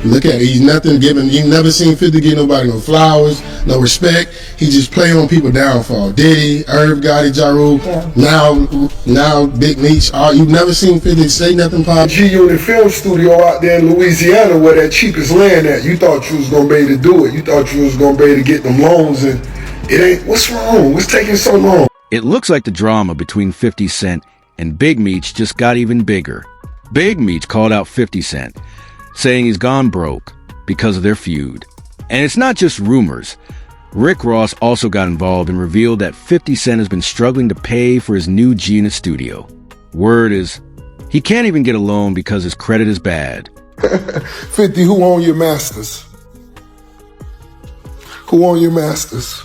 Look at it. He's nothing given. You never seen 50 give nobody no flowers, no respect. He just play on people downfall. Diddy, Irv Gotti, Ja Rule. Now Big Meech. You've never seen 50 say nothing positive. GUnit film studio out there in Louisiana where that cheapest land at. You thought you was gonna be able to do it. You thought you was gonna be able to get them loans, and it ain't. What's wrong? What's taking so long? It looks like the drama between 50 Cent and Big Meech just got even bigger. Big Meech called out 50 Cent, saying he's gone broke because of their feud. And it's not just rumors. Rick Ross also got involved and revealed that 50 Cent has been struggling to pay for his new GUnit studio. Word is, he can't even get a loan because his credit is bad. 50, who own your masters? Who own your masters?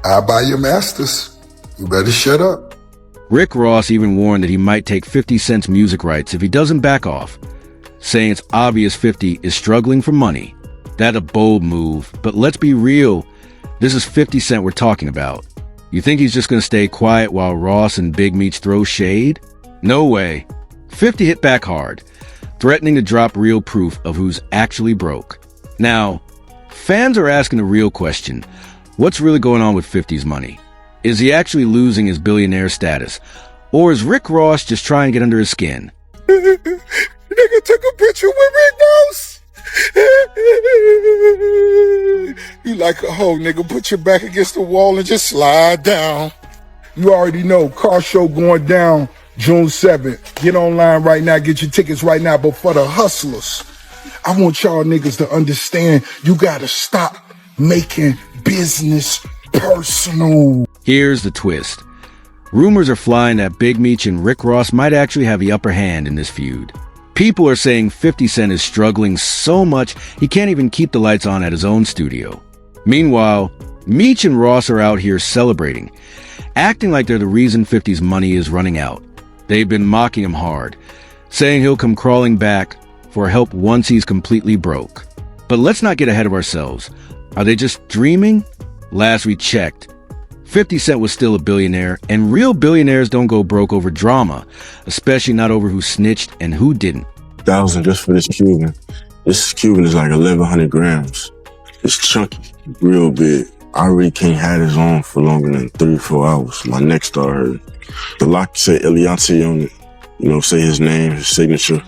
I buy your masters. You better shut up. Rick Ross even warned that he might take 50 Cent's music rights if he doesn't back off, saying it's obvious 50 is struggling for money. That's a bold move, but let's be real, this is 50 Cent we're talking about. You think he's just gonna stay quiet while Ross and Big Meech throw shade? No way. 50 hit back hard, threatening to drop real proof of who's actually broke. Now, fans are asking the real question, what's really going on with 50's money? Is he actually losing his billionaire status? Or is Rick Ross just trying to get under his skin? Nigga took a picture with Rick Ross. You like a hoe, nigga. Put your back against the wall and just slide down. You already know, car show going down June 7th. Get online right now, get your tickets right now. But for the hustlers, I want y'all niggas to understand you gotta stop making business personal. Here's the twist. Rumors are flying that Big Meech and Rick Ross might actually have the upper hand in this feud. People are saying 50 Cent is struggling so much he can't even keep the lights on at his own studio. Meanwhile, Meech and Ross are out here celebrating, acting like they're the reason 50's money is running out. They've been mocking him hard, saying he'll come crawling back for help once he's completely broke. But let's not get ahead of ourselves. Are they just dreaming? Last we checked, 50 Cent was still a billionaire, and real billionaires don't go broke over drama, especially not over who snitched and who didn't. 1,000 just for this Cuban. This Cuban is like 1,100 grams. It's chunky, real big. I really can't have this on for longer than 3 or 4 hours. My neck started hurting. The lock say Eliante on it. You know, say his name, his signature.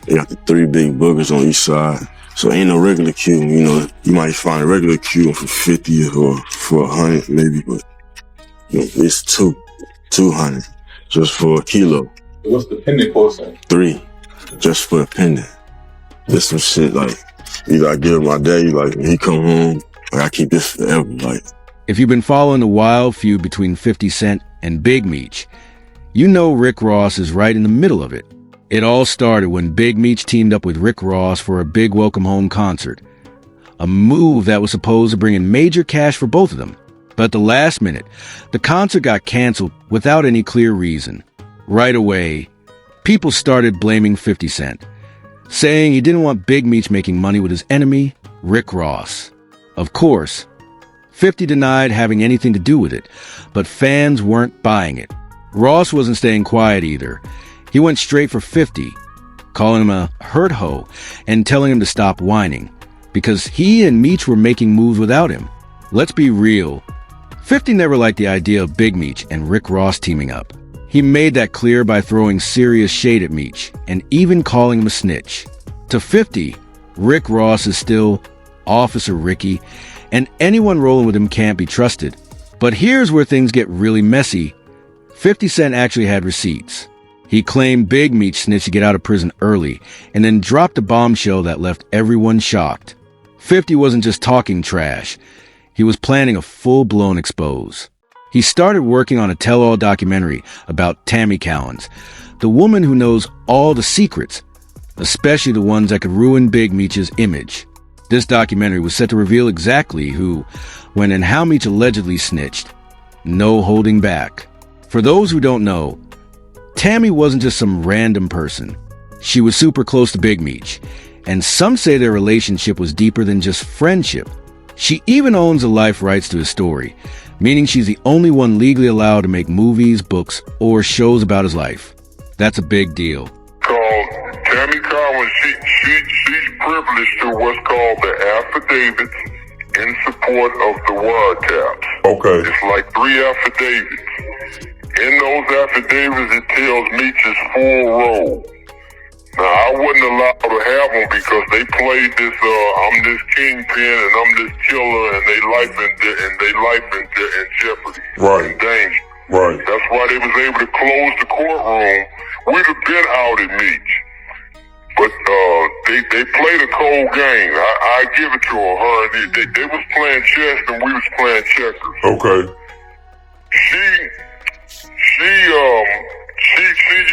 They got the 3 big boogers on each side. So ain't no regular Cuban, you know. You might find a regular Cuban for 50 or for 100 maybe, but you know, it's 200 just for a kilo. What's the pendant cost? 3 just for a pendant. This some shit like, you gotta give my daddy, like when he come home, like I keep this forever, like. If you've been following the wild feud between 50 Cent and Big Meech, you know Rick Ross is right in the middle of it. It all started when Big Meech teamed up with Rick Ross for a big welcome home concert, a move that was supposed to bring in major cash for both of them. But at the last minute, the concert got canceled without any clear reason. Right away, people started blaming 50 Cent, saying he didn't want Big Meech making money with his enemy, Rick Ross. Of course, 50 denied having anything to do with it, but fans weren't buying it. Ross wasn't staying quiet either. He went straight for 50, calling him a hurt hoe and telling him to stop whining, because he and Meech were making moves without him. Let's be real. 50 never liked the idea of Big Meech and Rick Ross teaming up. He made that clear by throwing serious shade at Meech and even calling him a snitch. To 50, Rick Ross is still Officer Ricky, and anyone rolling with him can't be trusted. But here's where things get really messy. 50 Cent actually had receipts. He claimed Big Meech snitched to get out of prison early and then dropped a bombshell that left everyone shocked. 50 wasn't just talking trash. He was planning a full-blown expose. He started working on a tell-all documentary about Tammy Cowens, the woman who knows all the secrets, especially the ones that could ruin Big Meech's image. This documentary was set to reveal exactly who, when and how Meech allegedly snitched. No holding back. For those who don't know, Tammy wasn't just some random person. She was super close to Big Meech, and some say their relationship was deeper than just friendship. She even owns the life rights to his story, meaning she's the only one legally allowed to make movies, books, or shows about his life. That's a big deal. Called Tammy Cowens, she's privileged to what's called the affidavits in support of the wiretaps. Okay. It's like 3 affidavits. In those affidavits, it tells Meech's full role. Now, I wouldn't allow to have them because they played this, I'm this kingpin and I'm this killer and they life in jeopardy. Right. In danger. Right. That's why they was able to close the courtroom. We'd have been out at Meech. But they played a cold game. I give it to her. They was playing chess and we was playing checkers. Okay. She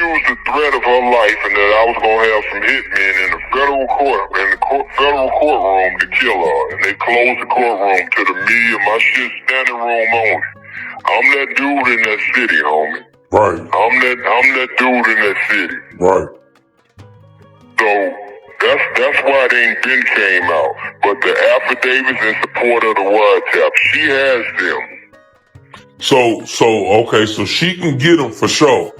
used the threat of her life and that I was gonna have some hitmen in the federal courtroom to kill her. And they closed the courtroom to the media. My shit standing room only. I'm that dude in that city, homie. Right. I'm that dude in that city. Right. So that's why it ain't been came out. But the affidavits in support of the wiretap, she has them. Okay, so she can get them for sure.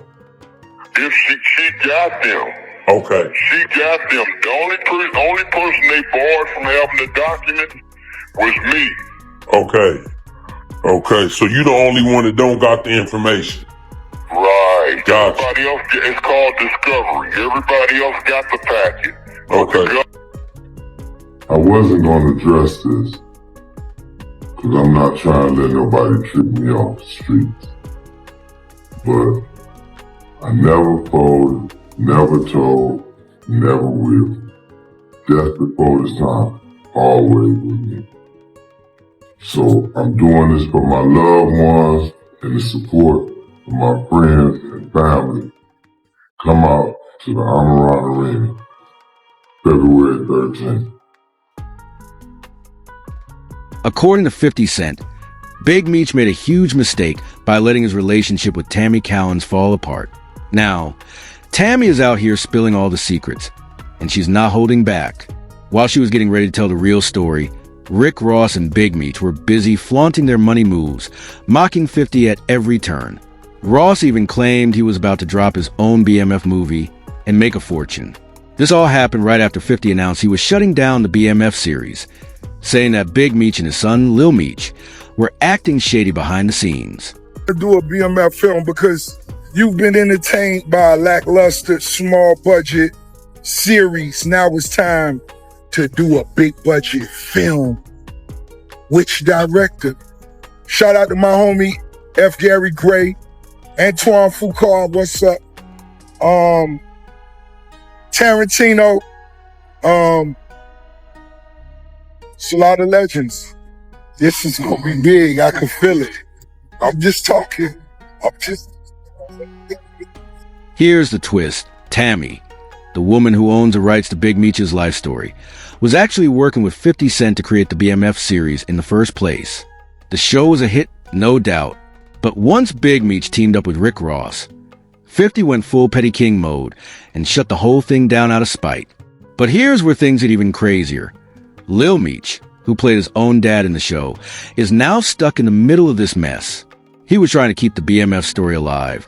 If she got them. Okay. She got them. The only person they barred from having the document was me. Okay. Okay, so you the only one that don't got the information. Right. Gotcha. Everybody else, it's called discovery. Everybody else got the packet. Okay. I wasn't going to address this because I'm not trying to let nobody trip me off the streets. But I never folded, never told, never will. Death before this time, always with me. So I'm doing this for my loved ones and the support of my friends and family. Come out to the Amaran Arena, February 13th. According to 50 Cent, Big Meech made a huge mistake by letting his relationship with Tammy Cowens fall apart. Now, Tammy is out here spilling all the secrets, and she's not holding back. While she was getting ready to tell the real story, Rick Ross and Big Meech were busy flaunting their money moves, mocking 50 at every turn. Ross even claimed he was about to drop his own BMF movie and make a fortune. This all happened right after 50 announced he was shutting down the BMF series, saying that Big Meech and his son, Lil Meech, were acting shady behind the scenes. To do a BMF film because you've been entertained by a lackluster, small budget series. Now it's time to do a big budget film. Which director? Shout out to my homie F. Gary Gray, Antoine Foucault, what's up? Tarantino, it's a lot of legends. This is gonna be big, I can feel it. I'm just talking. Here's the twist. Tammy, the woman who owns the rights to Big Meech's life story, was actually working with 50 Cent to create the BMF series in the first place. The show was a hit, no doubt. But once Big Meech teamed up with Rick Ross, 50 went full Petty King mode and shut the whole thing down out of spite. But here's where things get even crazier. Lil Meech, who played his own dad in the show, is now stuck in the middle of this mess. He was trying to keep the BMF story alive,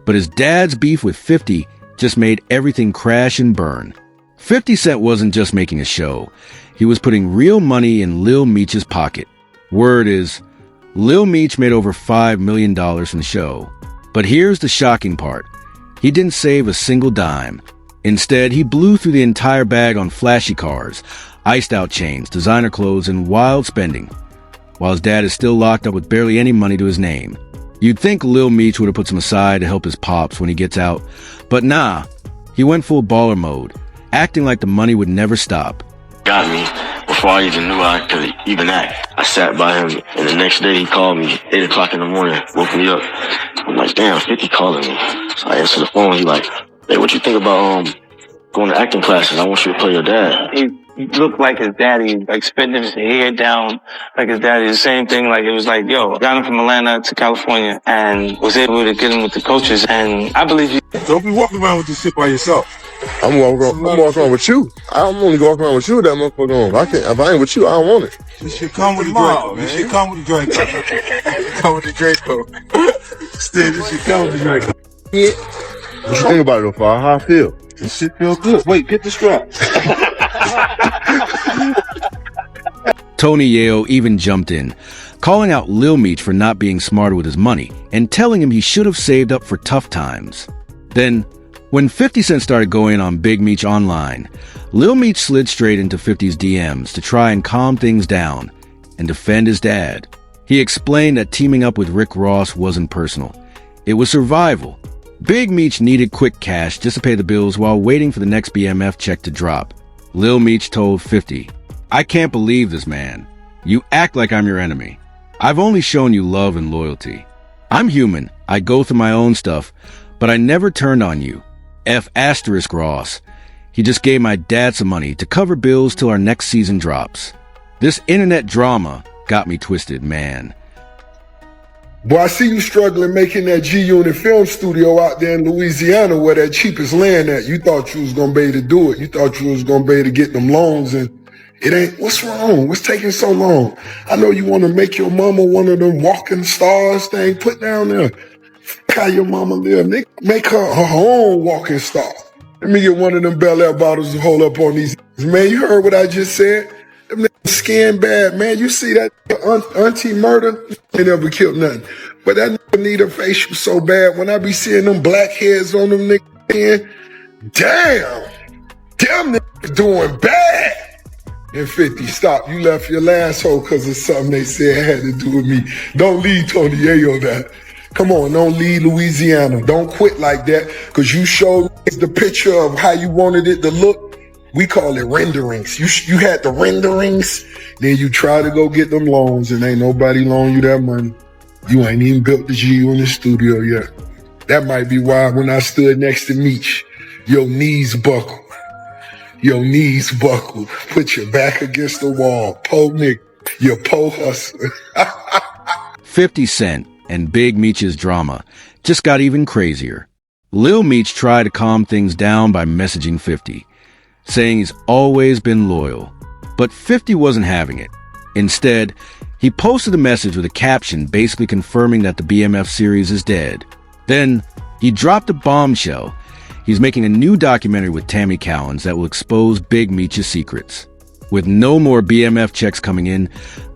but his dad's beef with 50 just made everything crash and burn. 50 Cent wasn't just making a show. He was putting real money in Lil Meech's pocket. Word is, Lil Meech made over $5 million from the show. But here's the shocking part. He didn't save a single dime. Instead, he blew through the entire bag on flashy cars, iced out chains, designer clothes, and wild spending, while his dad is still locked up with barely any money to his name. You'd think Lil Meech would have put some aside to help his pops when he gets out, but nah, he went full baller mode, acting like the money would never stop. Got me before I even knew I could even act. I sat by him, and the next day he called me, 8 o'clock in the morning, woke me up. I'm like, damn, 50 calling me. So I answered the phone, he like, hey, what you think about going to acting classes? I want you to play your dad. He looked like his daddy, like spitting his head down like his daddy. The same thing, like it was like, yo, got him from Atlanta to California and was able to get him with the coaches. And I believe you. Don't be walking around with this shit by yourself. I'm walking around with you. I'm only walking around with you with that motherfucker on. If I ain't with you, I don't want it. This shit come with the Draco. This shit come with the Draco. Come with the Draco. Still, this shit come with the Draco. What you think about it, though, Fire? How I feel? This shit feels good. Wait, get the strap. Tony Yeo even jumped in, calling out Lil Meech for not being smarter with his money and telling him he should have saved up for tough times. Then, when 50 Cent started going on Big Meech online, Lil Meech slid straight into 50's DMs to try and calm things down and defend his dad. He explained that teaming up with Rick Ross wasn't personal. It was survival. Big Meech needed quick cash just to pay the bills while waiting for the next BMF check to drop. Lil Meech told 50, "I can't believe this, man. You act like I'm your enemy. I've only shown you love and loyalty. I'm human. I go through my own stuff, but I never turned on you. F asterisk Ross. He just gave my dad some money to cover bills till our next season drops. This internet drama got me twisted, man." Boy, I see you struggling making that GUnit film studio out there in Louisiana where that cheapest land at. You thought you was gonna be able to do it. You thought you was gonna be able to get them loans, and it ain't. What's wrong? What's taking so long? I know you want to make your mama one of them walking stars thing. Put down there. How your mama live. Make her own walking star. Let me get one of them Bel Air bottles to hold up on these. Man, you heard what I just said? Them niggas skin bad, man. You see that auntie murder? They never killed nothing. But that nigga need a facial so bad. When I be seeing them black heads on them niggas, damn. Them niggas doing bad. And 50, stop. You left your last hole because of something they said had to do with me. Don't leave Tony Yayo that. Come on, don't leave Louisiana. Don't quit like that because you showed the picture of how you wanted it to look. We call it renderings. You had the renderings, then you try to go get them loans and ain't nobody loan you that money. You ain't even built the GU in the studio yet. That might be why when I stood next to Meech, your knees buckled. Your knees buckled. Put your back against the wall. Po nigga, you po hustler. 50 Cent and Big Meech's drama just got even crazier. Lil Meech tried to calm things down by messaging 50, saying he's always been loyal. But 50 wasn't having it. Instead, he posted a message with a caption basically confirming that the BMF series is dead. Then, he dropped a bombshell. He's making a new documentary with Tammy Cowens that will expose Big Meech's secrets. With no more BMF checks coming in,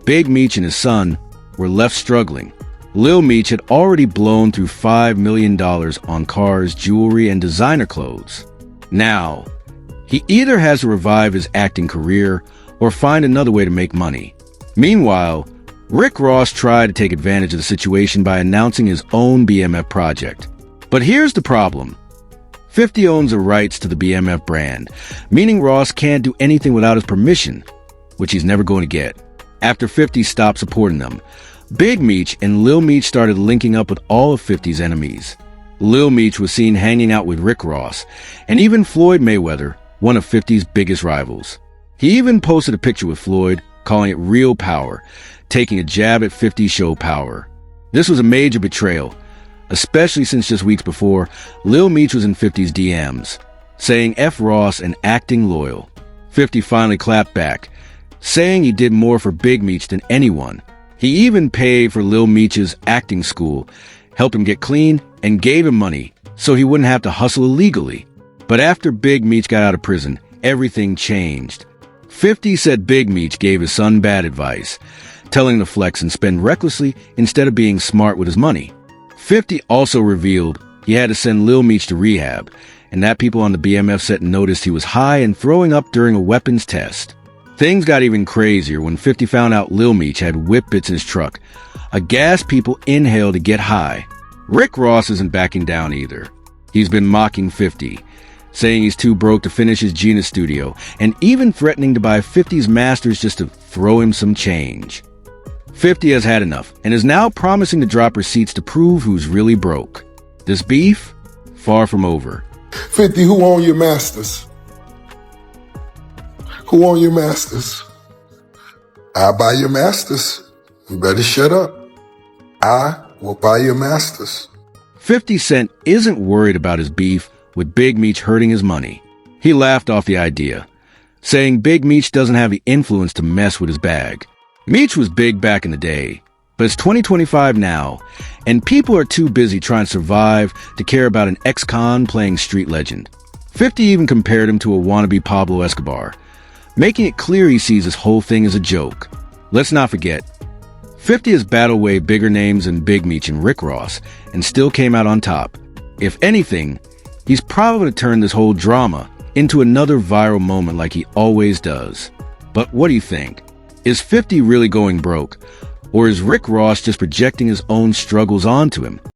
Big Meech and his son were left struggling. Lil Meech had already blown through $5 million on cars, jewelry, and designer clothes. Now, he either has to revive his acting career or find another way to make money. Meanwhile, Rick Ross tried to take advantage of the situation by announcing his own BMF project. But here's the problem. 50 owns the rights to the BMF brand, meaning Ross can't do anything without his permission, which he's never going to get. After 50 stopped supporting them, Big Meech and Lil Meech started linking up with all of 50's enemies. Lil Meech was seen hanging out with Rick Ross, and even Floyd Mayweather, one of 50's biggest rivals. He even posted a picture with Floyd, calling it real power, taking a jab at 50's show power. This was a major betrayal, especially since just weeks before, Lil Meech was in 50's DMs, saying F Ross and acting loyal. 50 finally clapped back, saying he did more for Big Meech than anyone. He even paid for Lil Meech's acting school, helped him get clean, and gave him money so he wouldn't have to hustle illegally. But after Big Meech got out of prison, everything changed. 50 said Big Meech gave his son bad advice, telling him to flex and spend recklessly instead of being smart with his money. 50 also revealed he had to send Lil Meech to rehab, and that people on the BMF set noticed he was high and throwing up during a weapons test. Things got even crazier when 50 found out Lil Meech had whip bits in his truck, a gas people inhale to get high. Rick Ross isn't backing down either. He's been mocking 50, saying he's too broke to finish his GUnit studio, and even threatening to buy 50's masters just to throw him some change. 50 has had enough, and is now promising to drop receipts to prove who's really broke. This beef? Far from over. 50, who own your masters? Who own your masters? I buy your masters. You better shut up. I will buy your masters. 50 Cent isn't worried about his beef with Big Meech hurting his money. He laughed off the idea, saying Big Meech doesn't have the influence to mess with his bag. Meech was big back in the day, but it's 2025 now, and people are too busy trying to survive to care about an ex-con playing street legend. 50 even compared him to a wannabe Pablo Escobar, making it clear he sees this whole thing as a joke. Let's not forget, 50 has battled way bigger names than Big Meech and Rick Ross, and still came out on top. If anything, he's probably turned this whole drama into another viral moment like he always does. But what do you think? Is 50 really going broke? Or is Rick Ross just projecting his own struggles onto him?